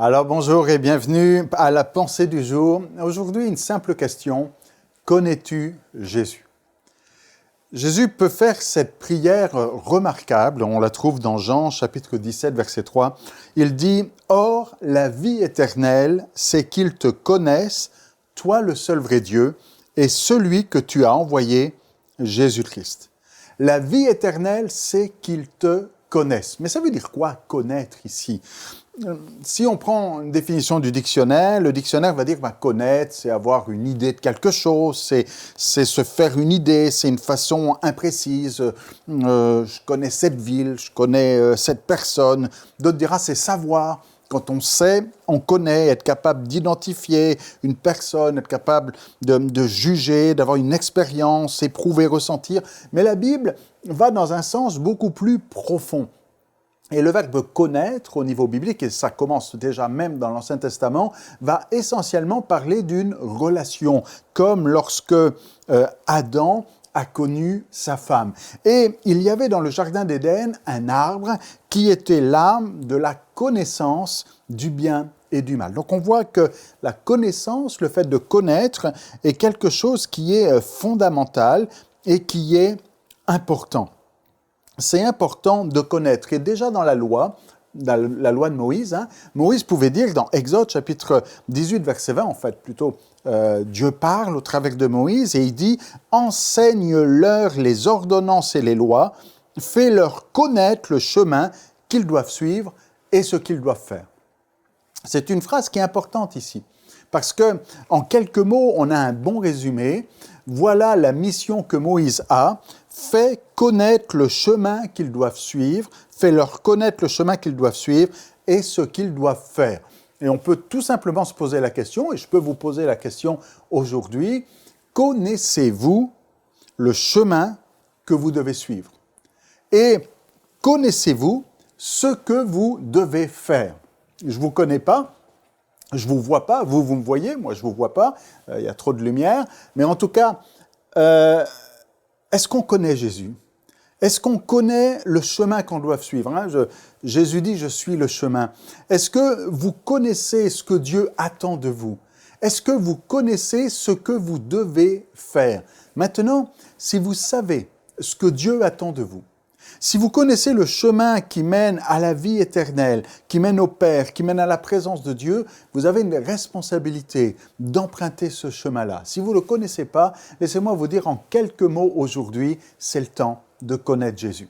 Alors bonjour et bienvenue à la pensée du jour. Aujourd'hui, une simple question. Connais-tu Jésus? Jésus peut faire cette prière remarquable, on la trouve dans Jean chapitre 17 verset 3. Il dit « Or, la vie éternelle, c'est qu'ils te connaissent, toi le seul vrai Dieu, et celui que tu as envoyé, Jésus-Christ. » La vie éternelle, c'est qu'ils te connaissent. Mais ça veut dire quoi, connaître ici? Si on prend une définition du dictionnaire, le dictionnaire va dire connaître, c'est avoir une idée de quelque chose, c'est se faire une idée, c'est une façon imprécise. Je connais cette ville, je connais cette personne. D'autres dira c'est savoir. Quand on sait, on connaît, être capable d'identifier une personne, être capable de juger, d'avoir une expérience, éprouver, ressentir. Mais la Bible va dans un sens beaucoup plus profond. Et le verbe « connaître » au niveau biblique, et ça commence déjà même dans l'Ancien Testament, va essentiellement parler d'une relation, comme lorsque Adam a connu sa femme. Et il y avait dans le Jardin d'Éden un arbre qui était l'arbre de la connaissance du bien et du mal. Donc on voit que la connaissance, le fait de connaître, est quelque chose qui est fondamental et qui est important. C'est important de connaître. Et déjà dans la loi de Moïse, Moïse pouvait dire dans Exode chapitre 18, verset 20, en fait, plutôt, Dieu parle au travers de Moïse et il dit « Enseigne-leur les ordonnances et les lois, fais-leur connaître le chemin qu'ils doivent suivre et ce qu'ils doivent faire. » C'est une phrase qui est importante ici, parce que en quelques mots, on a un bon résumé. Voilà la mission que Moïse a. Fais connaître le chemin qu'ils doivent suivre, fais-leur connaître le chemin qu'ils doivent suivre et ce qu'ils doivent faire. Et on peut tout simplement se poser la question, et je peux vous poser la question aujourd'hui, connaissez-vous le chemin que vous devez suivre? Et connaissez-vous ce que vous devez faire? Je ne vous connais pas, je ne vous vois pas, vous me voyez, moi je ne vous vois pas, il y a trop de lumière, mais en tout cas, est-ce qu'on connaît Jésus? Est-ce qu'on connaît le chemin qu'on doit suivre? Jésus dit « Je suis le chemin ». Est-ce que vous connaissez ce que Dieu attend de vous? Est-ce que vous connaissez ce que vous devez faire? Maintenant, si vous savez ce que Dieu attend de vous, si vous connaissez le chemin qui mène à la vie éternelle, qui mène au Père, qui mène à la présence de Dieu, vous avez une responsabilité d'emprunter ce chemin-là. Si vous ne le connaissez pas, laissez-moi vous dire en quelques mots aujourd'hui, c'est le temps de connaître Jésus.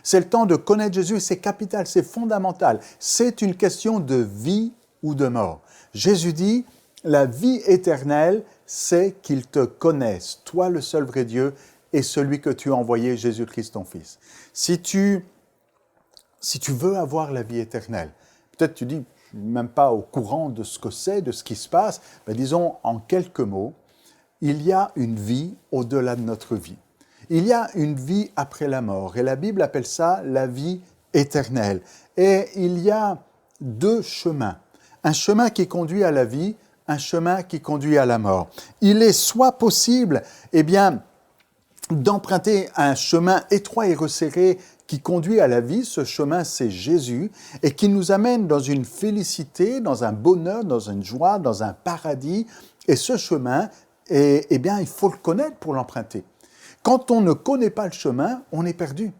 C'est le temps de connaître Jésus, c'est capital, c'est fondamental. C'est une question de vie ou de mort. Jésus dit, la vie éternelle, c'est qu'ils te connaissent, toi le seul vrai Dieu, et celui que tu as envoyé, Jésus-Christ ton Fils. Si tu veux avoir la vie éternelle, peut-être tu dis, je ne suis même pas au courant de ce que c'est, de ce qui se passe, mais disons en quelques mots, il y a une vie au-delà de notre vie. Il y a une vie après la mort, et la Bible appelle ça la vie éternelle. Et il y a deux chemins, un chemin qui conduit à la vie, un chemin qui conduit à la mort. Il est soit possible, d'emprunter un chemin étroit et resserré qui conduit à la vie. Ce chemin, c'est Jésus, et qui nous amène dans une félicité, dans un bonheur, dans une joie, dans un paradis. Et ce chemin, il faut le connaître pour l'emprunter. Quand on ne connaît pas le chemin, on est perdu.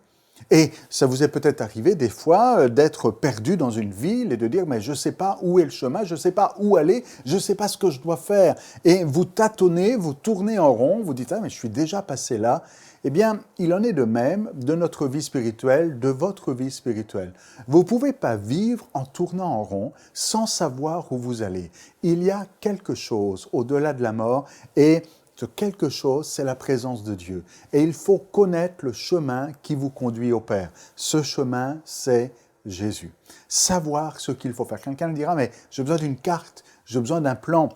Et ça vous est peut-être arrivé des fois d'être perdu dans une ville et de dire « mais je ne sais pas où est le chemin, je ne sais pas où aller, je ne sais pas ce que je dois faire ». Et vous tâtonnez, vous tournez en rond, vous dites « ah mais je suis déjà passé là ». Eh bien, il en est de même de notre vie spirituelle, de votre vie spirituelle. Vous ne pouvez pas vivre en tournant en rond sans savoir où vous allez. Il y a quelque chose au-delà de la mort et ce quelque chose, c'est la présence de Dieu. Et il faut connaître le chemin qui vous conduit au Père. Ce chemin, c'est Jésus. Savoir ce qu'il faut faire. Quelqu'un me dira, mais j'ai besoin d'une carte, j'ai besoin d'un plan,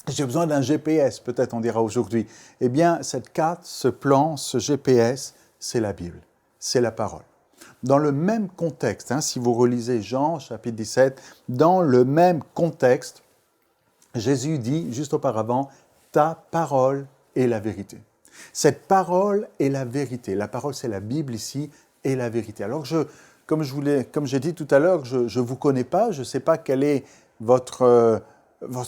j'ai besoin d'un GPS, peut-être on dira aujourd'hui. Eh bien, cette carte, ce plan, ce GPS, c'est la Bible, c'est la parole. Dans le même contexte, si vous relisez Jean, chapitre 17, dans le même contexte, Jésus dit, juste auparavant, ta parole est la vérité. Cette parole est la vérité. La parole, c'est la Bible ici, est la vérité. Alors, comme j'ai dit tout à l'heure, je ne vous connais pas, je ne sais pas quelle est votre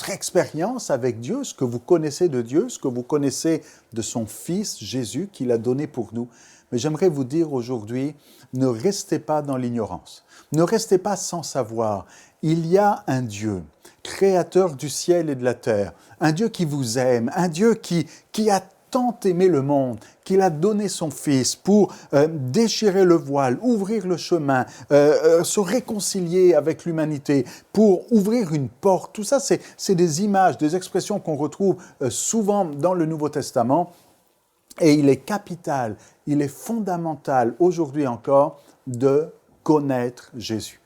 expérience avec Dieu, ce que vous connaissez de Dieu, ce que vous connaissez de son Fils Jésus qu'il a donné pour nous. Mais j'aimerais vous dire aujourd'hui, ne restez pas dans l'ignorance. Ne restez pas sans savoir. Il y a un Dieu, créateur du ciel et de la terre, un Dieu qui vous aime, un Dieu qui a tant aimé le monde, qu'il a donné son Fils pour déchirer le voile, ouvrir le chemin, se réconcilier avec l'humanité, pour ouvrir une porte. Tout ça, c'est des images, des expressions qu'on retrouve souvent dans le Nouveau Testament. Et il est capital, il est fondamental aujourd'hui encore de connaître Jésus,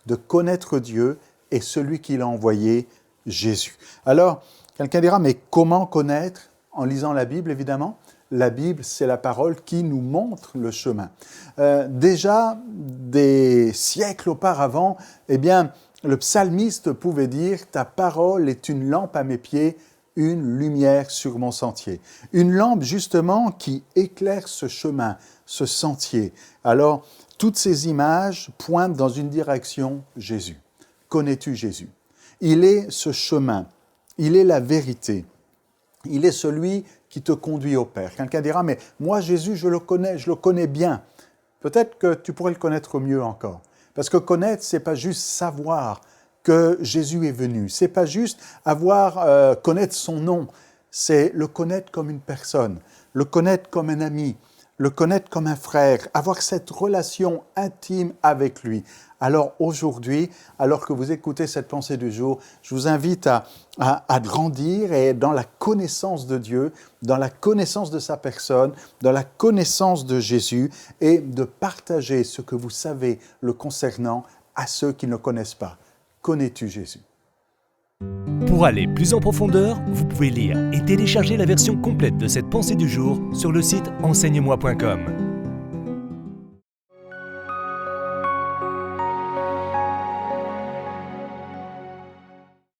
de connaître Dieu et celui qui l'a envoyé, Jésus. Alors, quelqu'un dira, mais comment connaître? En lisant la Bible, évidemment. La Bible, c'est la parole qui nous montre le chemin. Déjà, des siècles auparavant, eh bien, le psalmiste pouvait dire « Ta parole est une lampe à mes pieds, une lumière sur mon sentier. » Une lampe, justement, qui éclaire ce chemin, ce sentier. Alors, toutes ces images pointent dans une direction, Jésus. Connais-tu Jésus? Il est ce chemin, il est la vérité. Il est celui qui te conduit au Père. Quelqu'un dira, mais moi Jésus, je le connais bien. Peut-être que tu pourrais le connaître mieux encore. Parce que connaître, c'est pas juste savoir que Jésus est venu. C'est pas juste connaître son nom. C'est le connaître comme une personne, le connaître comme un ami, le connaître comme un frère, avoir cette relation intime avec lui. Alors aujourd'hui, alors que vous écoutez cette pensée du jour, je vous invite à grandir et dans la connaissance de Dieu, dans la connaissance de sa personne, dans la connaissance de Jésus et de partager ce que vous savez le concernant à ceux qui ne le connaissent pas. Connais-tu Jésus? Pour aller plus en profondeur, vous pouvez lire et télécharger la version complète de cette pensée du jour sur le site enseigne-moi.com.